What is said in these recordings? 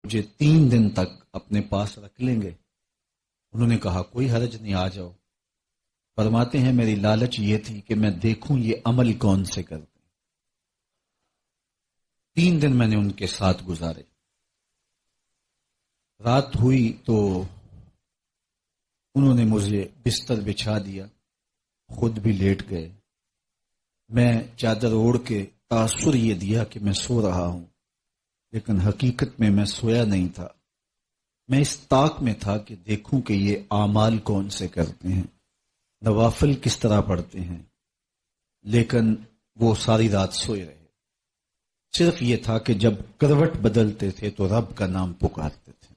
مجھے 3 دن تک اپنے پاس رکھ لیں گے؟ انہوں نے کہا کوئی حرج نہیں، آ جاؤ۔ فرماتے ہیں میری لالچ یہ تھی کہ میں دیکھوں یہ عمل کون سے کرتے۔ 3 دن میں نے ان کے ساتھ گزارے۔ رات ہوئی تو انہوں نے مجھے بستر بچھا دیا، خود بھی لیٹ گئے۔ میں چادر اوڑھ کے تاثر یہ دیا کہ میں سو رہا ہوں، لیکن حقیقت میں سویا نہیں تھا۔ میں اس طاق میں تھا کہ دیکھوں کہ یہ اعمال کون سے کرتے ہیں، نوافل کس طرح پڑھتے ہیں، لیکن وہ ساری رات سوئے رہے۔ صرف یہ تھا کہ جب کروٹ بدلتے تھے تو رب کا نام پکارتے تھے۔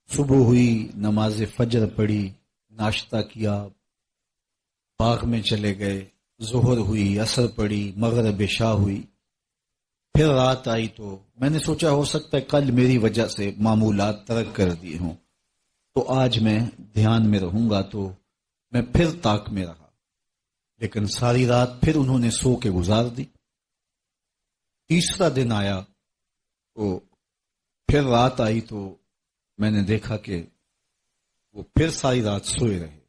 صبح ہوئی، نماز فجر پڑھی، ناشتہ کیا، باغ میں چلے گئے، ظہر ہوئی، عصر پڑھی، مغرب عشاء ہوئی، پھر رات آئی تو میں نے سوچا ہو سکتا ہے کل میری وجہ سے معمولات ترک کر دیے ہوں، تو آج میں دھیان میں رہوں گا، تو میں پھر طاق میں رہا، لیکن ساری رات پھر انہوں نے سو کے گزار دی۔ تیسرا دن آیا تو پھر رات آئی تو میں نے دیکھا کہ وہ پھر ساری رات سوئے رہے۔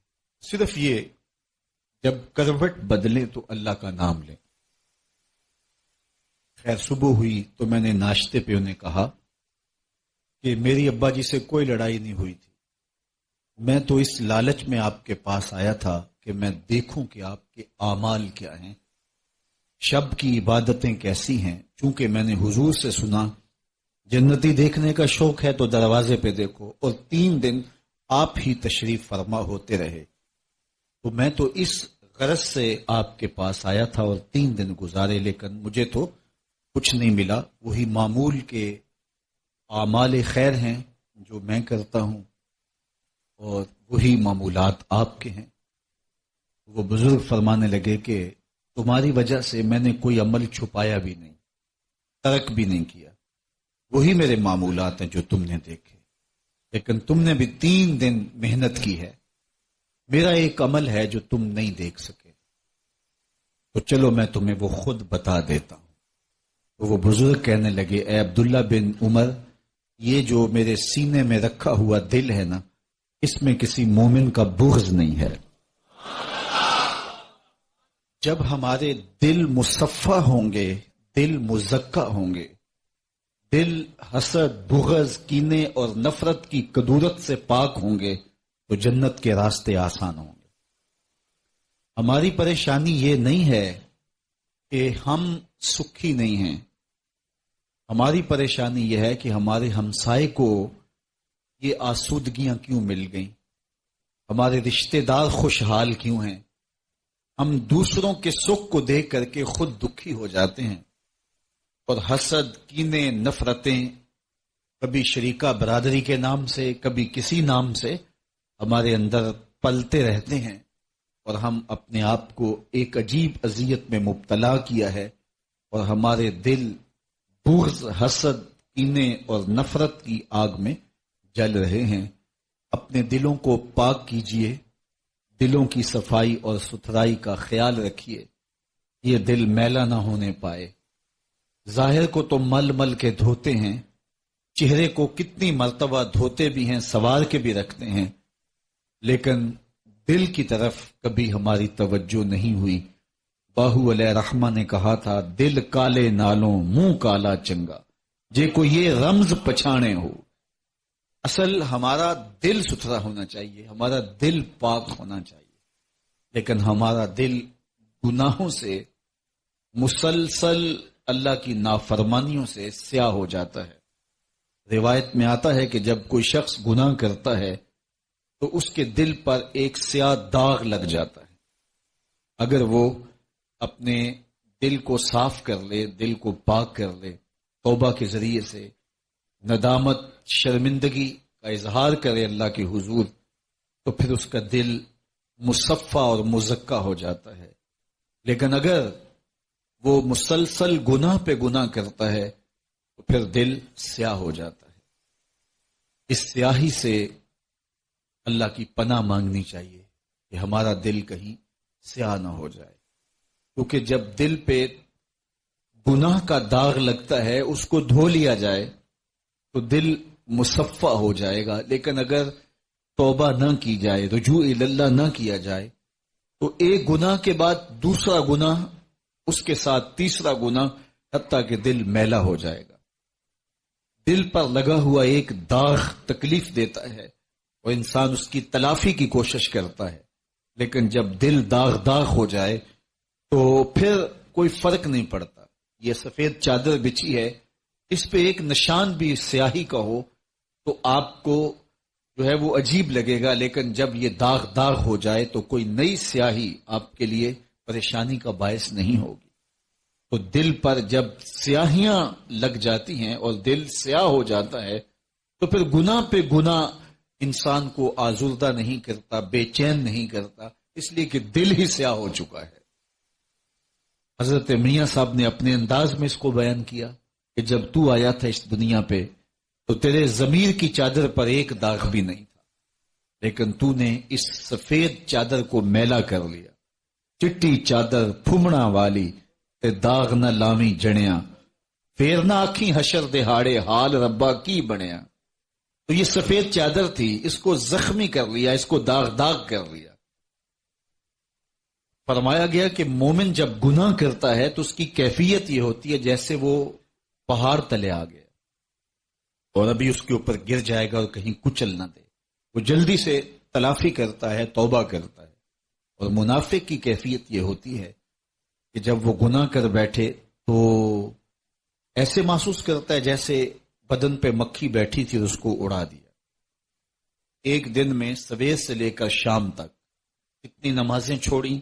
صرف یہ جب کروٹ بدلے تو اللہ کا نام لیں۔ خیر صبح ہوئی تو میں نے ناشتے پہ انہیں کہا کہ میری ابا جی سے کوئی لڑائی نہیں ہوئی تھی، میں تو اس لالچ میں آپ کے پاس آیا تھا کہ میں دیکھوں کہ آپ کے اعمال کیا ہیں، شب کی عبادتیں کیسی ہیں، چونکہ میں نے حضور سے سنا جنتی دیکھنے کا شوق ہے تو دروازے پہ دیکھو، اور 3 دن آپ ہی تشریف فرما ہوتے رہے، تو میں تو اس غرض سے آپ کے پاس آیا تھا اور 3 دن گزارے، لیکن مجھے تو کچھ نہیں ملا، وہی معمول کے اعمال خیر ہیں جو میں کرتا ہوں اور وہی معمولات آپ کے ہیں۔ وہ بزرگ فرمانے لگے کہ تمہاری وجہ سے میں نے کوئی عمل چھپایا بھی نہیں، ترک بھی نہیں کیا، وہی میرے معمولات ہیں جو تم نے دیکھے، لیکن تم نے بھی 3 دن محنت کی ہے، میرا ایک عمل ہے جو تم نہیں دیکھ سکے، تو چلو میں تمہیں وہ خود بتا دیتا ہوں۔ تو وہ بزرگ کہنے لگے اے عبداللہ بن عمر، یہ جو میرے سینے میں رکھا ہوا دل ہے نا، اس میں کسی مومن کا بغض نہیں ہے۔ جب ہمارے دل مصفہ ہوں گے، دل مزکہ ہوں گے، دل حسد، بغض، کینے اور نفرت کی کدورت سے پاک ہوں گے تو جنت کے راستے آسان ہوں گے۔ ہماری پریشانی یہ نہیں ہے کہ ہم سکھی نہیں ہیں، ہماری پریشانی یہ ہے کہ ہمارے ہمسائے کو یہ آسودگیاں کیوں مل گئیں، ہمارے رشتہ دار خوشحال کیوں ہیں، ہم دوسروں کے سکھ کو دیکھ کر کے خود دکھی ہو جاتے ہیں، اور حسد، کینے، نفرتیں کبھی شریکہ برادری کے نام سے، کبھی کسی نام سے ہمارے اندر پلتے رہتے ہیں، اور ہم اپنے آپ کو ایک عجیب اذیت میں مبتلا کیا ہے، اور ہمارے دل بغض، حسد، کینے اور نفرت کی آگ میں جل رہے ہیں۔ اپنے دلوں کو پاک کیجئے، دلوں کی صفائی اور ستھرائی کا خیال رکھیے، یہ دل میلا نہ ہونے پائے۔ ظاہر کو تو مل مل کے دھوتے ہیں، چہرے کو کتنی مرتبہ دھوتے بھی ہیں، سوار کے بھی رکھتے ہیں، لیکن دل کی طرف کبھی ہماری توجہ نہیں ہوئی۔ باہو علیہ رحمہ نے کہا تھا دل کالے نالوں منہ کالا چنگا، جے کو یہ رمز پچھانے ہو۔ اصل ہمارا دل ستھرا ہونا چاہیے، ہمارا دل پاک ہونا چاہیے، لیکن ہمارا دل گناہوں سے، مسلسل اللہ کی نافرمانیوں سے سیاہ ہو جاتا ہے۔ روایت میں آتا ہے کہ جب کوئی شخص گناہ کرتا ہے تو اس کے دل پر ایک سیاہ داغ لگ جاتا ہے۔ اگر وہ اپنے دل کو صاف کر لے، دل کو پاک کر لے، توبہ کے ذریعے سے ندامت، شرمندگی کا اظہار کرے اللہ کے حضور، تو پھر اس کا دل مصفہ اور مزکہ ہو جاتا ہے۔ لیکن اگر وہ مسلسل گناہ پہ گناہ کرتا ہے تو پھر دل سیاہ ہو جاتا ہے۔ اس سیاہی سے اللہ کی پناہ مانگنی چاہیے کہ ہمارا دل کہیں سیاہ نہ ہو جائے، کیونکہ جب دل پہ گناہ کا داغ لگتا ہے، اس کو دھو لیا جائے تو دل مصفہ ہو جائے گا. لیکن اگر توبہ نہ کی جائے، رجوع اللہ نہ کیا جائے، تو ایک گناہ کے بعد دوسرا گناہ، اس کے ساتھ تیسرا گناہ، حتیٰ کہ دل میلا ہو جائے گا. دل پر لگا ہوا ایک داغ تکلیف دیتا ہے اور انسان اس کی تلافی کی کوشش کرتا ہے، لیکن جب دل داغ ہو جائے تو پھر کوئی فرق نہیں پڑتا. یہ سفید چادر بچھی ہے، اس پہ ایک نشان بھی سیاہی کا ہو تو آپ کو جو ہے وہ عجیب لگے گا، لیکن جب یہ داغ ہو جائے تو کوئی نئی سیاہی آپ کے لیے پریشانی کا باعث نہیں ہوگی. تو دل پر جب سیاہیاں لگ جاتی ہیں اور دل سیاہ ہو جاتا ہے تو پھر گناہ پہ گناہ انسان کو آزردہ نہیں کرتا، بے چین نہیں کرتا، اس لیے کہ دل ہی سیاہ ہو چکا ہے. حضرت میاں صاحب نے اپنے انداز میں اس کو بیان کیا کہ جب تو آیا تھا اس دنیا پہ تو تیرے ضمیر کی چادر پر ایک داغ بھی نہیں تھا، لیکن تو نے اس سفید چادر کو میلا کر لیا. چٹی چادر پھمڑا والی تے داغ نہ لامی جڑیاں، پھر نہ آکھیں حشر دہاڑے حال ربا کی بنیا. تو یہ سفید چادر تھی، اس کو زخمی کر لیا، اس کو داغ کر لیا. فرمایا گیا کہ مومن جب گناہ کرتا ہے تو اس کی کیفیت یہ ہوتی ہے جیسے وہ پہاڑ تلے آ گیا اور ابھی اس کے اوپر گر جائے گا اور کہیں کچل نہ دے. وہ جلدی سے تلافی کرتا ہے، توبہ کرتا ہے. اور منافق کی کیفیت یہ ہوتی ہے کہ جب وہ گناہ کر بیٹھے تو ایسے محسوس کرتا ہے جیسے بدن پہ مکھی بیٹھی تھی اور اس کو اڑا دیا. ایک دن میں سویر سے لے کر شام تک کتنی نمازیں چھوڑی،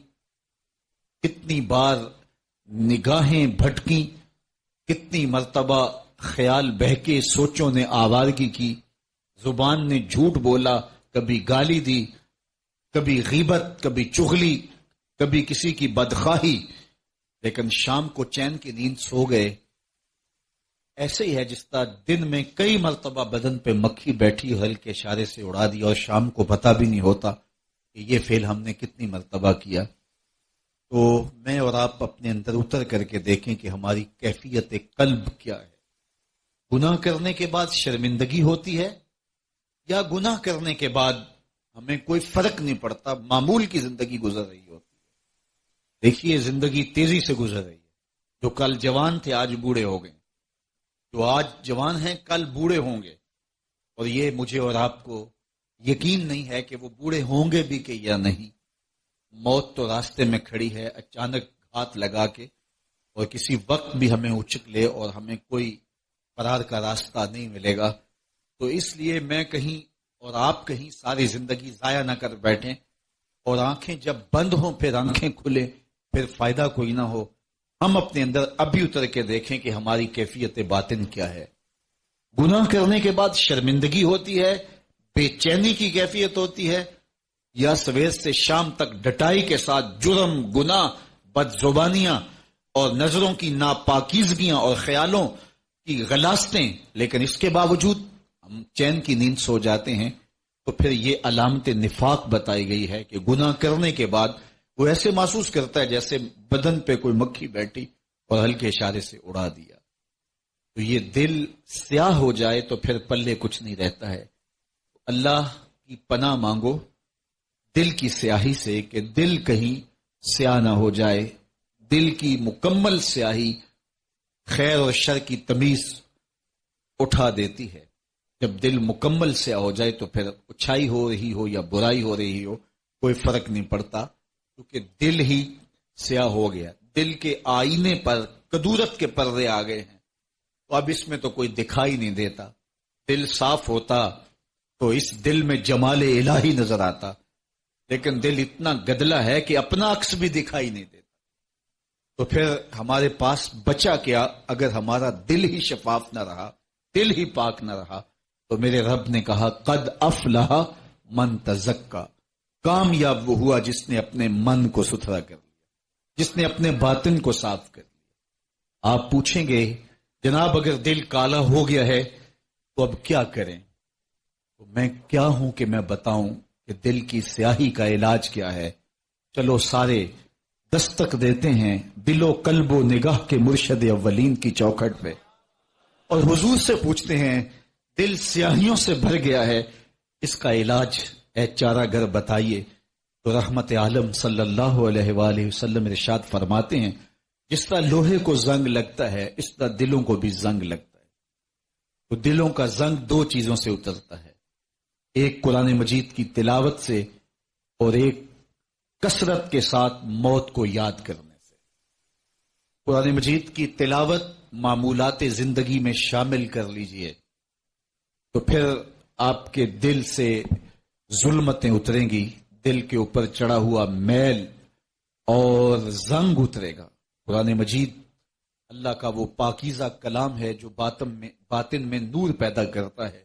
کتنی بار نگاہیں بھٹکی، کتنی مرتبہ خیال بہکے، سوچوں نے آوارگی کی، زبان نے جھوٹ بولا، کبھی گالی دی، کبھی غیبت، کبھی چغلی، کبھی کسی کی بدخواہی، لیکن شام کو چین کی نیند سو گئے. ایسے ہی ہے جس طرح دن میں کئی مرتبہ بدن پہ مکھی بیٹھی ہلکے اشارے سے اڑا دی اور شام کو پتہ بھی نہیں ہوتا کہ یہ فعل ہم نے کتنی مرتبہ کیا. تو میں اور آپ اپنے اندر اتر کر کے دیکھیں کہ ہماری کیفیت قلب کیا ہے. گناہ کرنے کے بعد شرمندگی ہوتی ہے یا گناہ کرنے کے بعد ہمیں کوئی فرق نہیں پڑتا، معمول کی زندگی گزر رہی ہوتی ہے. دیکھیے زندگی تیزی سے گزر رہی ہے. جو کل جوان تھے آج بوڑھے ہو گئے، جو آج جوان ہیں کل بوڑھے ہوں گے، اور یہ مجھے اور آپ کو یقین نہیں ہے کہ وہ بوڑھے ہوں گے بھی کہ یا نہیں. موت تو راستے میں کھڑی ہے اچانک ہاتھ لگا کے، اور کسی وقت بھی ہمیں اچک لے اور ہمیں کوئی فرار کا راستہ نہیں ملے گا. تو اس لیے میں کہیں اور آپ کہیں ساری زندگی ضائع نہ کر بیٹھیں، اور آنکھیں جب بند ہوں پھر آنکھیں کھلے، پھر فائدہ کوئی نہ ہو. ہم اپنے اندر ابھی اتر کے دیکھیں کہ ہماری کیفیت باطن کیا ہے. گناہ کرنے کے بعد شرمندگی ہوتی ہے، بے چینی کی کیفیت ہوتی ہے، یا سویر سے شام تک ڈٹائی کے ساتھ جرم، گناہ، بد زبانیاں اور نظروں کی ناپاکیزگیاں اور خیالوں کی غلاستیں، لیکن اس کے باوجود ہم چین کی نیند سو جاتے ہیں. تو پھر یہ علامت نفاق بتائی گئی ہے کہ گناہ کرنے کے بعد وہ ایسے محسوس کرتا ہے جیسے بدن پہ کوئی مکھی بیٹھی اور ہلکے اشارے سے اڑا دیا. تو یہ دل سیاہ ہو جائے تو پھر پلے کچھ نہیں رہتا ہے. اللہ کی پناہ مانگو دل کی سیاہی سے کہ دل کہیں سیاہ نہ ہو جائے. دل کی مکمل سیاہی خیر اور شر کی تمیز اٹھا دیتی ہے. جب دل مکمل سیاہ ہو جائے تو پھر اچھائی ہو رہی ہو یا برائی ہو رہی ہو کوئی فرق نہیں پڑتا، کیونکہ دل ہی سیاہ ہو گیا. دل کے آئینے پر کدورت کے پردے آ گئے ہیں، تو اب اس میں تو کوئی دکھائی نہیں دیتا. دل صاف ہوتا تو اس دل میں جمال الہی نظر آتا، لیکن دل اتنا گدلا ہے کہ اپنا عکس بھی دکھائی نہیں دیتا. تو پھر ہمارے پاس بچا کیا اگر ہمارا دل ہی شفاف نہ رہا، دل ہی پاک نہ رہا. تو میرے رب نے کہا قد افلح من تزکا، کامیاب وہ ہوا جس نے اپنے من کو ستھرا کر لیا، جس نے اپنے باطن کو صاف کر لیا. آپ پوچھیں گے جناب اگر دل کالا ہو گیا ہے تو اب کیا کریں؟ تو میں کیا ہوں کہ میں بتاؤں کہ دل کی سیاہی کا علاج کیا ہے. چلو سارے دستک دیتے ہیں دل و قلب و نگاہ کے مرشد اولین کی چوکھٹ پہ، اور حضور سے پوچھتے ہیں دل سیاہیوں سے بھر گیا ہے، اس کا علاج اے چارہ گر بتائیے۔ تو رحمت عالم صلی اللہ علیہ وآلہ وسلم ارشاد فرماتے ہیں جس طرح لوہے کو زنگ لگتا ہے اس طرح دلوں کو بھی زنگ لگتا ہے۔ تو دلوں کا زنگ دو چیزوں سے اترتا ہے، ایک قرآن مجید کی تلاوت سے اور ایک کثرت کے ساتھ موت کو یاد کرنے سے۔ قرآن مجید کی تلاوت معمولات زندگی میں شامل کر لیجئے تو پھر آپ کے دل سے ظلمتیں اتریں گی، دل کے اوپر چڑھا ہوا میل اور زنگ اترے گا۔ قرآن مجید اللہ کا وہ پاکیزہ کلام ہے جو باطن میں نور پیدا کرتا ہے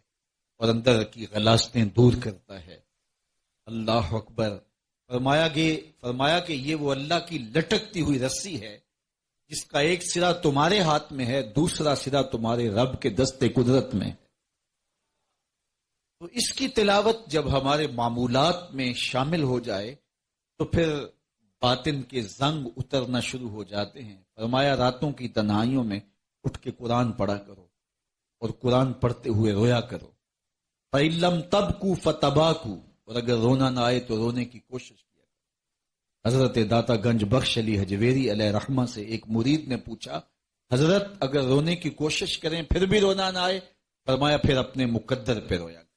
اور اندر کی غلاظتیں دور کرتا ہے۔ اللہ اکبر۔ فرمایا کہ یہ وہ اللہ کی لٹکتی ہوئی رسی ہے جس کا ایک سرا تمہارے ہاتھ میں ہے، دوسرا سرا تمہارے رب کے دست قدرت میں ہے۔ تو اس کی تلاوت جب ہمارے معمولات میں شامل ہو جائے تو پھر باطن کے زنگ اترنا شروع ہو جاتے ہیں۔ فرمایا راتوں کی تنہائیوں میں اٹھ کے قرآن پڑھا کرو اور قرآن پڑھتے ہوئے رویا کرو۔ فَإِلَّمْ تَبْكُوا فَتَبَاكُوا، اور اگر رونا نہ آئے تو رونے کی کوشش کیا۔ حضرت داتا گنج بخش علی حجویری علیہ رحمہ سے ایک مرید نے پوچھا حضرت اگر رونے کی کوشش کریں پھر بھی رونا نہ آئے؟ فرمایا پھر اپنے مقدر پہ رویا کرو۔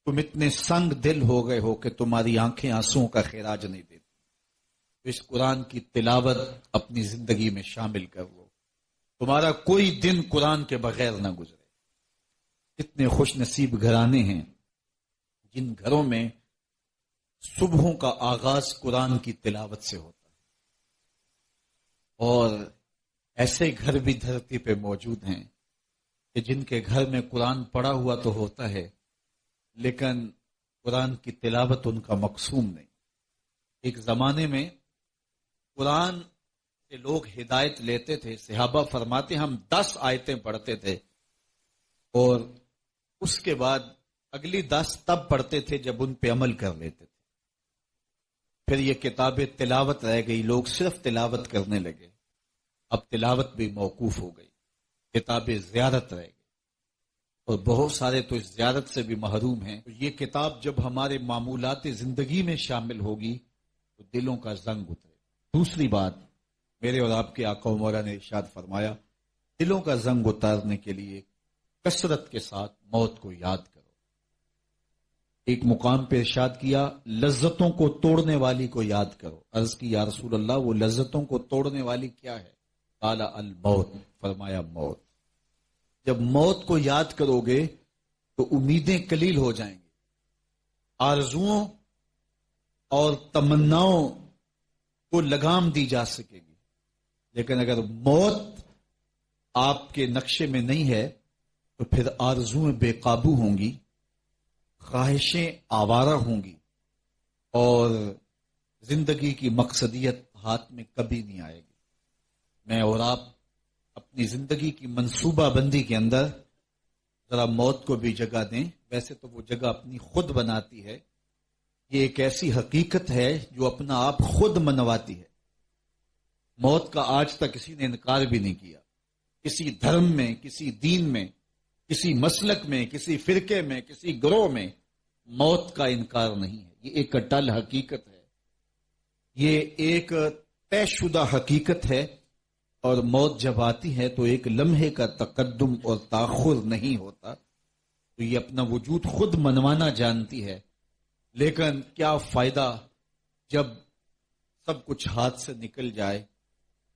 تم اتنے سنگ دل ہو گئے ہو کہ تمہاری آنکھیں آنسوؤں کا خراج نہیں دیتی۔ اس قرآن کی تلاوت اپنی زندگی میں شامل کر لو، تمہارا کوئی دن قرآن کے بغیر نہ گزرے۔ اتنے خوش نصیب گھرانے ہیں جن گھروں میں صبحوں کا آغاز قرآن کی تلاوت سے ہوتا ہے، اور ایسے گھر بھی دھرتی پہ موجود ہیں کہ جن کے گھر میں قرآن پڑھا ہوا تو ہوتا ہے لیکن قرآن کی تلاوت ان کا مقصوم نہیں۔ ایک زمانے میں قرآن سے لوگ ہدایت لیتے تھے، صحابہ فرماتے ہم 10 آیتیں پڑھتے تھے اور اس کے بعد اگلی 10 تب پڑھتے تھے جب ان پہ عمل کر لیتے تھے۔ پھر یہ کتاب تلاوت رہ گئی، لوگ صرف تلاوت کرنے لگے، اب تلاوت بھی موقوف ہو گئی، کتاب زیارت رہ گئی اور بہت سارے تو اس زیارت سے بھی محروم ہیں۔ تو یہ کتاب جب ہمارے معمولات زندگی میں شامل ہوگی تو دلوں کا زنگ اترے۔ دوسری بات، میرے اور آپ کے آقا و مولا نے ارشاد فرمایا دلوں کا زنگ اتارنے کے لیے کثرت کے ساتھ موت کو یاد کرو۔ ایک مقام پہ ارشاد کیا لذتوں کو توڑنے والی کو یاد کرو۔ عرض کی یا رسول اللہ وہ لذتوں کو توڑنے والی کیا ہے؟ قال الموت، فرمایا موت۔ جب موت کو یاد کرو گے تو امیدیں قلیل ہو جائیں گی، آرزوؤں اور تمناؤں کو لگام دی جا سکے گی، لیکن اگر موت آپ کے نقشے میں نہیں ہے تو پھر آرزویں بے قابو ہوں گی، خواہشیں آوارہ ہوں گی اور زندگی کی مقصدیت ہاتھ میں کبھی نہیں آئے گی۔ میں اور آپ اپنی زندگی کی منصوبہ بندی کے اندر ذرا موت کو بھی جگہ دیں۔ ویسے تو وہ جگہ اپنی خود بناتی ہے، یہ ایک ایسی حقیقت ہے جو اپنا آپ خود منواتی ہے۔ موت کا آج تک کسی نے انکار بھی نہیں کیا، کسی دھرم میں، کسی دین میں، کسی مسلک میں، کسی فرقے میں، کسی گروہ میں موت کا انکار نہیں ہے۔ یہ ایک اٹل حقیقت ہے، یہ ایک طے شدہ حقیقت ہے، اور موت جب آتی ہے تو ایک لمحے کا تقدم اور تاخر نہیں ہوتا، تو یہ اپنا وجود خود منوانا جانتی ہے۔ لیکن کیا فائدہ جب سب کچھ ہاتھ سے نکل جائے۔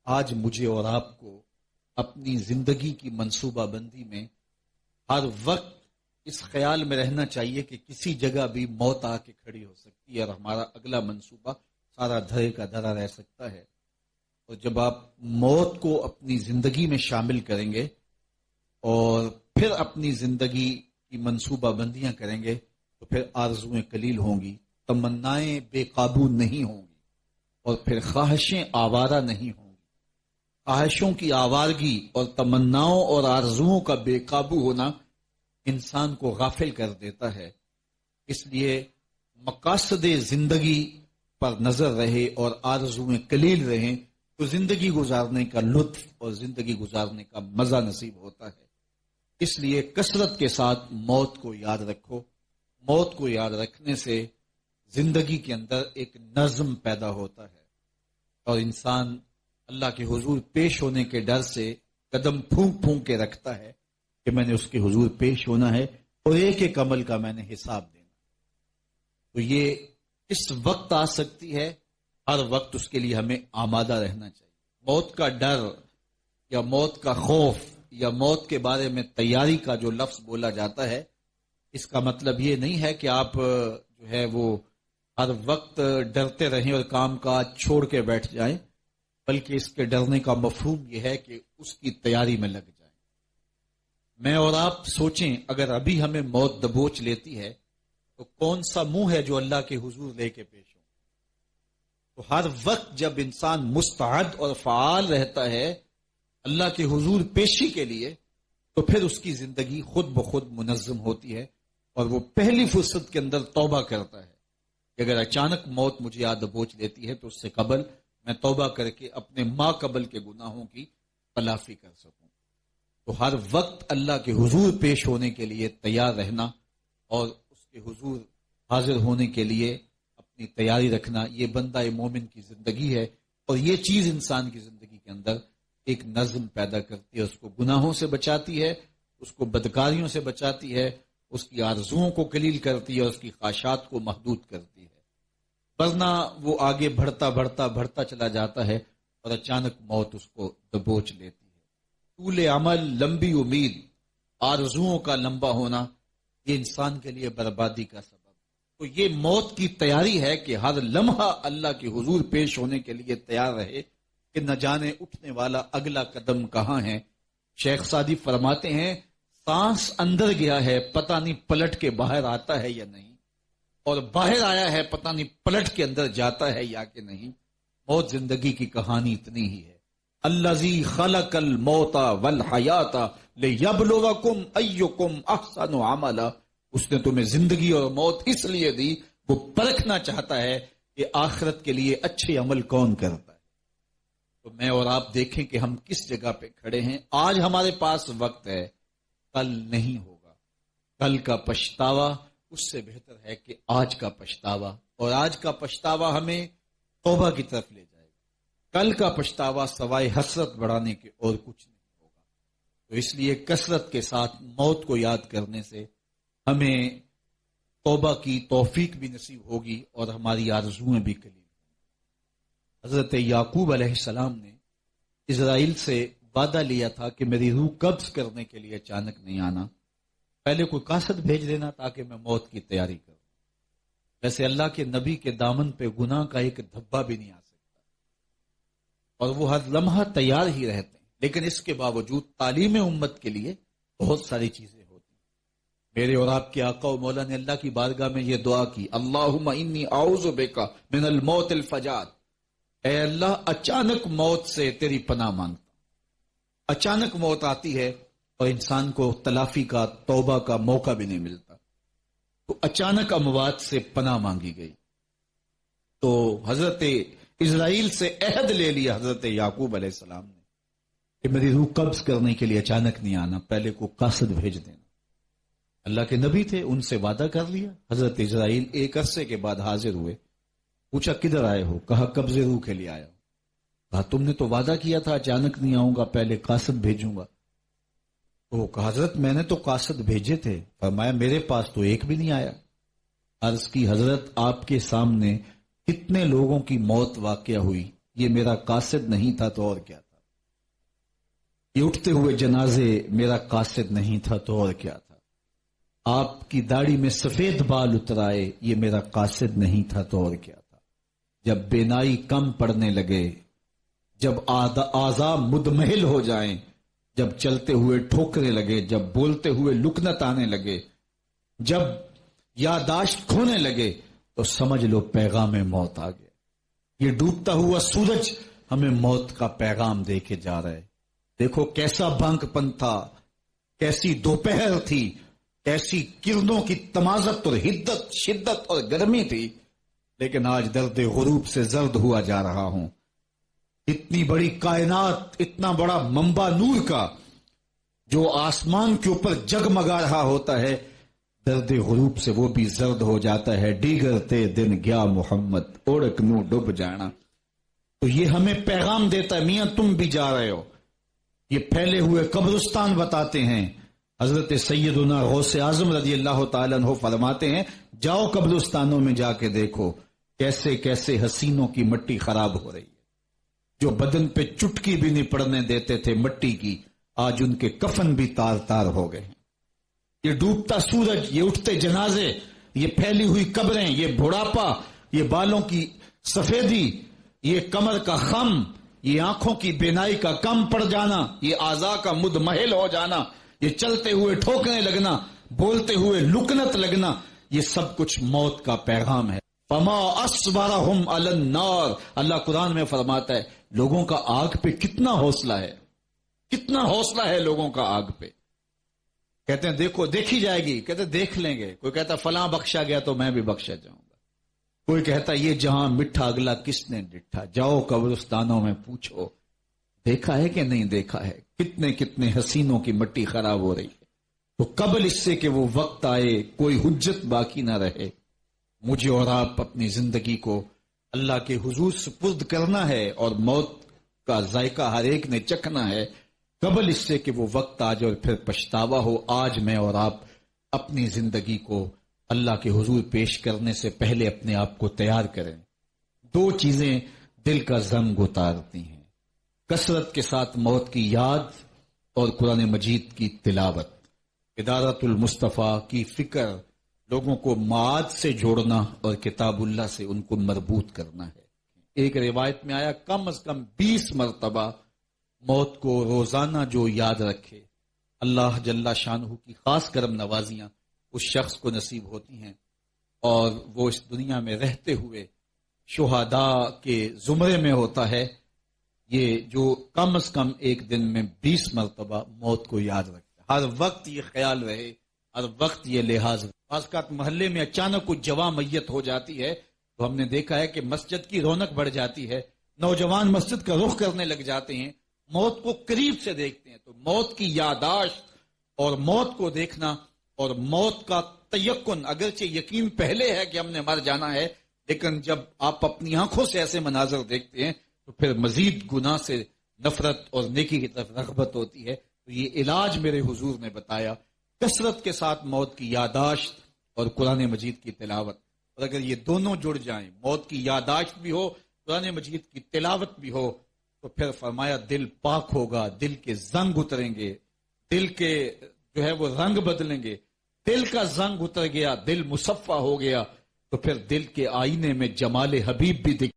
آج مجھے اور آپ کو اپنی زندگی کی منصوبہ بندی میں ہر وقت اس خیال میں رہنا چاہیے کہ کسی جگہ بھی موت آ کے کھڑی ہو سکتی ہے اور ہمارا اگلا منصوبہ سارا دھرے کا دھرا رہ سکتا ہے۔ اور جب آپ موت کو اپنی زندگی میں شامل کریں گے اور پھر اپنی زندگی کی منصوبہ بندیاں کریں گے تو پھر آرزویں قلیل ہوں گی، تمنائیں بے قابو نہیں ہوں گی، اور پھر خواہشیں آوارہ نہیں ہوں گی۔ خواہشوں کی آوارگی اور تمناؤں اور آرزوؤں کا بے قابو ہونا انسان کو غافل کر دیتا ہے۔ اس لیے مقاصد زندگی پر نظر رہے اور آرزویں قلیل رہیں تو زندگی گزارنے کا لطف اور زندگی گزارنے کا مزہ نصیب ہوتا ہے۔ اس لیے کثرت کے ساتھ موت کو یاد رکھو. موت کو یاد رکھنے سے زندگی کے اندر ایک نظم پیدا ہوتا ہے اور انسان اللہ کے حضور پیش ہونے کے ڈر سے قدم پھونک پھونک کے رکھتا ہے کہ میں نے اس کے حضور پیش ہونا ہے اور ایک ایک عمل کا میں نے حساب دینا. تو یہ اس وقت آ سکتی ہے، ہر وقت اس کے لیے ہمیں آمادہ رہنا چاہیے. موت کا ڈر یا موت کا خوف یا موت کے بارے میں تیاری کا جو لفظ بولا جاتا ہے، اس کا مطلب یہ نہیں ہے کہ آپ جو ہے وہ ہر وقت ڈرتے رہیں اور کام کاج چھوڑ کے بیٹھ جائیں، بلکہ اس کے ڈرنے کا مفہوم یہ ہے کہ اس کی تیاری میں لگ جائیں. میں اور آپ سوچیں، اگر ابھی ہمیں موت دبوچ لیتی ہے تو کون سا منہ ہے جو اللہ کے حضور لے کے پیش ہو؟ تو ہر وقت جب انسان مستعد اور فعال رہتا ہے اللہ کے حضور پیشی کے لیے، تو پھر اس کی زندگی خود بخود منظم ہوتی ہے اور وہ پہلی فرصت کے اندر توبہ کرتا ہے کہ اگر اچانک موت مجھے یاد دبوچ لیتی ہے تو اس سے قبل میں توبہ کر کے اپنے ما قبل کے گناہوں کی تلافی کر سکوں. تو ہر وقت اللہ کے حضور پیش ہونے کے لیے تیار رہنا اور اس کے حضور حاضر ہونے کے لیے اپنی تیاری رکھنا، یہ بندہ مومن کی زندگی ہے. اور یہ چیز انسان کی زندگی کے اندر ایک نظم پیدا کرتی ہے، اس کو گناہوں سے بچاتی ہے، اس کو بدکاریوں سے بچاتی ہے، اس کی آرزوؤں کو قلیل کرتی ہے اور اس کی خواہشات کو محدود کرتی ہے. ورنہ وہ آگے بڑھتا چلا جاتا ہے اور اچانک موت اس کو دبوچ لیتی ہے. طول عمل، لمبی امید، آرزوؤں کا لمبا ہونا، یہ انسان کے لیے بربادی کا سبب. تو یہ موت کی تیاری ہے کہ ہر لمحہ اللہ کے حضور پیش ہونے کے لیے تیار رہے کہ نہ جانے اٹھنے والا اگلا قدم کہاں ہے. شیخ سعدی فرماتے ہیں سانس اندر گیا ہے پتہ نہیں پلٹ کے باہر آتا ہے یا نہیں، اور باہر آیا ہے پتہ نہیں پلٹ کے اندر جاتا ہے یا کہ نہیں. موت زندگی کی کہانی اتنی ہی ہے. الذی خلق الموت والحیات لیبلوکم ایکم احسن عملا. اس نے تمہیں زندگی اور موت اس لیے دی، وہ پرکھنا چاہتا ہے کہ آخرت کے لیے اچھے عمل کون کرتا ہے. تو میں اور آپ دیکھیں کہ ہم کس جگہ پہ کھڑے ہیں. آج ہمارے پاس وقت ہے، کل نہیں ہوگا. کل کا پچھتاوا اس سے بہتر ہے کہ آج کا پچھتاوا، اور آج کا پچھتاوا ہمیں توبہ کی طرف لے جائے گا. کل کا پچھتاوا سوائے حسرت بڑھانے کے اور کچھ نہیں ہوگا. تو اس لیے کثرت کے ساتھ موت کو یاد کرنے سے ہمیں توبہ کی توفیق بھی نصیب ہوگی اور ہماری آرزوئیں بھی قلیل. حضرت یعقوب علیہ السلام نے اسرائیل سے وعدہ لیا تھا کہ میری روح قبض کرنے کے لیے اچانک نہیں آنا، پہلے کوئی قاصد بھیج دینا تاکہ میں موت کی تیاری کروں. ویسے اللہ کے نبی کے دامن پہ گناہ کا ایک دھبا بھی نہیں آ سکتا اور وہ ہر لمحہ تیار ہی رہتے ہیں، لیکن اس کے باوجود تعلیم امت کے لیے بہت ساری چیزیں ہوتی ہیں. میرے اور آپ کے آقا و مولا نے اللہ کی بارگاہ میں یہ دعا کی، اللہم انی اعوذ بک من الموت الفجاۃ. اے اللہ اچانک موت سے تیری پناہ مانگتا. اچانک موت آتی ہے اور انسان کو تلافی کا، توبہ کا موقع بھی نہیں ملتا. تو اچانک اموات سے پناہ مانگی گئی. تو حضرت اسرائیل سے عہد لے لیا حضرت یعقوب علیہ السلام نے کہ میری روح قبض کرنے کے لیے اچانک نہیں آنا، پہلے کو قاصد بھیج دینا. اللہ کے نبی تھے، ان سے وعدہ کر لیا. حضرت اسرائیل ایک عرصے کے بعد حاضر ہوئے. پوچھا کدھر آئے ہو؟ کہا قبض روح کے لیے آیا ہوں. کہا تم نے تو وعدہ کیا تھا اچانک نہیں آؤں گا، پہلے قاصد بھیجوں گا. تو کہا حضرت میں نے تو قاصد بھیجے تھے. فرمایا میرے پاس تو ایک بھی نہیں آیا. عرض کی حضرت آپ کے سامنے کتنے لوگوں کی موت واقع ہوئی، یہ میرا قاصد نہیں تھا تو اور کیا تھا. یہ اٹھتے ہوئے جنازے میرا قاصد نہیں تھا تو اور کیا تھا. آپ کی داڑھی میں سفید بال اترائے، یہ میرا قاصد نہیں تھا تو اور کیا تھا. جب بینائی کم پڑنے لگے، جب اعضاء مدمحل ہو جائیں، جب چلتے ہوئے ٹھوکرے لگے، جب بولتے ہوئے لکنت آنے لگے، جب یادداشت کھونے لگے، تو سمجھ لو پیغام موت آ گیا. یہ ڈوبتا ہوا سورج ہمیں موت کا پیغام دے کے جا رہا ہے. دیکھو کیسا بھنک پن تھا، کیسی دوپہر تھی، کیسی کرنوں کی تمازت اور حدت، شدت اور گرمی تھی، لیکن آج درد غروب سے زرد ہوا جا رہا ہوں. اتنی بڑی کائنات، اتنا بڑا منبع نور کا، جو آسمان کے اوپر جگمگا رہا ہوتا ہے، درد غروب سے وہ بھی زرد ہو جاتا ہے. ڈیگرتے دن گیا محمد اوڑک نو ڈب جانا. تو یہ ہمیں پیغام دیتا ہے، میاں تم بھی جا رہے ہو. یہ پھیلے ہوئے قبرستان بتاتے ہیں. حضرت سیدنا غوث اعظم رضی اللہ تعالیٰ عنہ فرماتے ہیں، جاؤ قبرستانوں میں جا کے دیکھو کیسے کیسے حسینوں کی مٹی خراب ہو رہی ہے. جو بدن پہ چٹکی بھی نہیں پڑنے دیتے تھے مٹی کی، آج ان کے کفن بھی تار تار ہو گئے ہیں. یہ ڈوبتا سورج، یہ اٹھتے جنازے، یہ پھیلی ہوئی قبریں، یہ بڑھاپا، یہ بالوں کی سفیدی، یہ کمر کا خم، یہ آنکھوں کی بینائی کا کم پڑ جانا، یہ اعضاء کا مدمحل ہو جانا، یہ چلتے ہوئے ٹھوکنے لگنا، بولتے ہوئے لکنت لگنا، یہ سب کچھ موت کا پیغام ہے. فما اصبرہم علی النار، اللہ قرآن میں فرماتا ہے لوگوں کا آگ پہ کتنا حوصلہ ہے، کتنا حوصلہ ہے لوگوں کا آگ پہ. کہتے ہیں دیکھو دیکھی جائے گی، کہتے ہیں دیکھ لیں گے. کوئی کہتا فلاں بخشا گیا تو میں بھی بخشا جاؤں گا. کوئی کہتا یہ جہاں مٹھا اگلا کس نے ڈٹھا. جاؤ قبرستانوں میں پوچھو دیکھا ہے کہ نہیں دیکھا ہے، کتنے کتنے حسینوں کی مٹی خراب ہو رہی ہے. تو قبل اس سے کہ وہ وقت آئے کوئی حجت باقی نہ رہے، مجھے اور آپ اپنی زندگی کو اللہ کے حضور سپرد کرنا ہے، اور موت کا ذائقہ ہر ایک نے چکھنا ہے قبل اس سے کہ وہ وقت آ جائے اور پھر پچھتاوا ہو. آج میں اور آپ اپنی زندگی کو اللہ کے حضور پیش کرنے سے پہلے اپنے آپ کو تیار کریں. دو چیزیں دل کا زنگ اتارتی ہیں، کثرت کے ساتھ موت کی یاد اور قرآن مجید کی تلاوت. ادارت المصطفیٰ کی فکر، لوگوں کو معاد سے جوڑنا اور کتاب اللہ سے ان کو مربوط کرنا ہے. ایک روایت میں آیا کم از کم 20 مرتبہ موت کو روزانہ جو یاد رکھے، اللہ جل شانہ کی خاص کرم نوازیاں اس شخص کو نصیب ہوتی ہیں، اور وہ اس دنیا میں رہتے ہوئے شہداء کے زمرے میں ہوتا ہے. یہ جو کم از کم ایک دن میں 20 مرتبہ موت کو یاد رکھے، ہر وقت یہ خیال رہے، ہر وقت یہ لحاظ. بعض اوقات محلے میں اچانک کچھ جواں میت ہو جاتی ہے تو ہم نے دیکھا ہے کہ مسجد کی رونق بڑھ جاتی ہے، نوجوان مسجد کا رخ کرنے لگ جاتے ہیں، موت کو قریب سے دیکھتے ہیں. تو موت کی یاداشت اور موت کو دیکھنا اور موت کا تیقن، اگرچہ یقین پہلے ہے کہ ہم نے مر جانا ہے، لیکن جب آپ اپنی آنکھوں سے ایسے مناظر دیکھتے ہیں تو پھر مزید گناہ سے نفرت اور نیکی کی طرف رغبت ہوتی ہے. تو یہ علاج میرے حضور نے بتایا، کثرت کے ساتھ موت کی یاداشت اور قرآن مجید کی تلاوت. اور اگر یہ دونوں جڑ جائیں، موت کی یاداشت بھی ہو، قرآن مجید کی تلاوت بھی ہو، تو پھر فرمایا دل پاک ہوگا، دل کے زنگ اتریں گے، دل کے جو ہے وہ رنگ بدلیں گے. دل کا زنگ اتر گیا، دل مصفہ ہو گیا، تو پھر دل کے آئینے میں جمال حبیب بھی دکھ